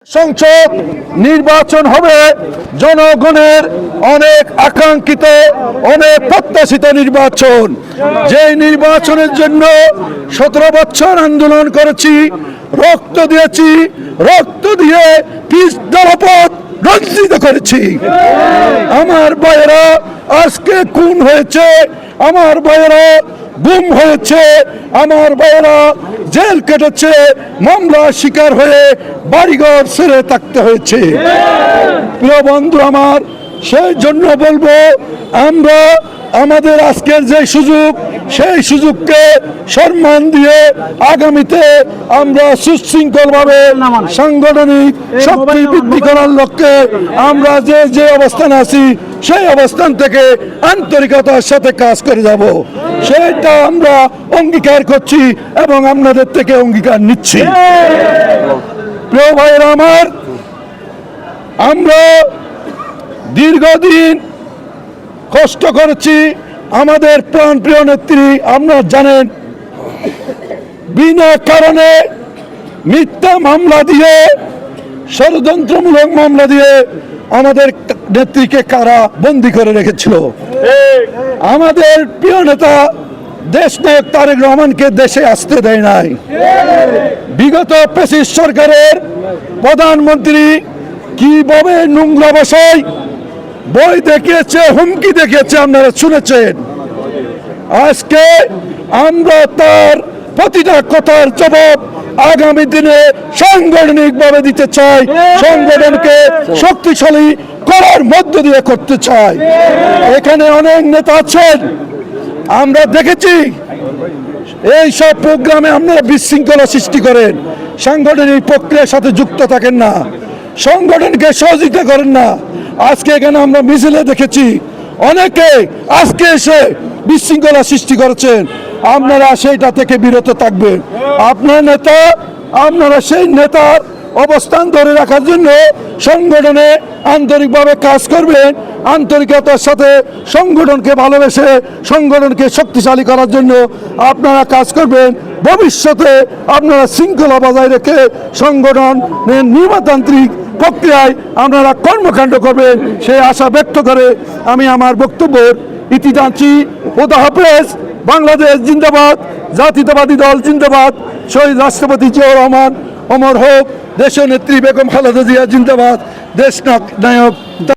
সংসদ নির্বাচন হবে জনগণের অনেক আকাঙ্ক্ষিত অনেক প্রত্যাশিত নির্বাচন। যে নির্বাচনের জন্য 17 বছর আন্দোলন করেছি, রক্ত দিয়েছি, রক্ত দিয়ে পিচ দলপথ রঞ্জিত করেছি। আমার ভাইয়েরা আজকে খুন হয়েছে, আমার ভাইয়েরা গুম হয়েছে, আমার ভাইয়েরা জেল কেটেছে, মামলা শিকার হয়ে বাড়িঘর ছেড়ে থাকতে হয়েছে। প্রিয় বন্ধু আমার, সেই জন্য বলবো আমরা আমাদের আজকের যে সুযোগ, সেই সুযোগকে সম্মান দিয়ে আগামীতে আমরা সুশৃঙ্খলভাবে সাংগঠনিক শক্তি বৃদ্ধি করার লক্ষ্যে আমরা যে অবস্থানে আছি সেই অবস্থান থেকে আন্তরিকতার সাথে কাজ করে যাব, সেটা আমরা অঙ্গীকার করছি এবং আপনাদের থেকে অঙ্গীকার নিচ্ছি। প্রিয় ভাইয়েরা আমার, আমরা দীর্ঘদিন কষ্ট করেছি। আমাদের প্রাণপ্রিয় নেত্রী আপনারা জানেন, বিনা কারণে মিথ্যা মামলা দিয়ে, ষড়যন্ত্রমূলক মামলা দিয়ে আমাদের নেত্রীকে কারা বন্দী করে রেখেছিল। আমাদের প্রিয় নেতা দেশনায়ক তারেক রহমানকে দেশে আসতে দেয় নাই। বিগত ফ্যাসিস্ট সরকারের প্রধানমন্ত্রী কিভাবে নোংরা ভাষায় বই দেখিয়েছে, হুমকি দেখিয়েছে, আপনারা শুনেছেন। আজকে আমরা তার প্রতিটা কথার জবাব আগামী দিনে সাংগঠনিকভাবে দিতে চাই, সংগঠনকে শক্তিশালী করার মধ্য দিয়ে করতে চাই। এখানে অনেক নেতা আছেন, আমরা দেখেছি এই সব প্রোগ্রামে আপনারা বিশৃঙ্খলা সৃষ্টি করেন, সাংগঠনিক প্রক্রিয়ার সাথে যুক্ত থাকেন না, সংগঠনকে সহযোগিতা করেন না। আজকে এখানে আমরা মিছিলে দেখেছি অনেকে আজকে এসে বিশৃঙ্খলা সৃষ্টি করেছেন, আপনারা সেইটা থেকে বিরত থাকবেন। আপনার নেতা, আপনারা সেই নেতার অবস্থান ধরে রাখার জন্য সংগঠনে আন্তরিকভাবে কাজ করবেন, আন্তরিকতার সাথে সংগঠনকে ভালোবেসে সংগঠনকে শক্তিশালী করার জন্য আপনারা কাজ করবেন। ভবিষ্যতে আপনারা শৃঙ্খলা বজায় রেখে সংগঠনের নির্বাচনতান্ত্রিক প্রক্রিয়ায় আপনারা কর্মকাণ্ড করবেন, সেই আশা ব্যক্ত করে আমি আমার বক্তব্যের ইতি টানছি। খোদা হাফেজ। বাংলাদেশ জিন্দাবাদ, জাতীয়তাবাদী দল জিন্দাবাদ, শহীদ রাষ্ট্রপতি জিয়াউর রহমান অমর হোক, দেশনেত্রী বেগম খালেদা জিয়া জিন্দাবাদ, দেশ নায়ক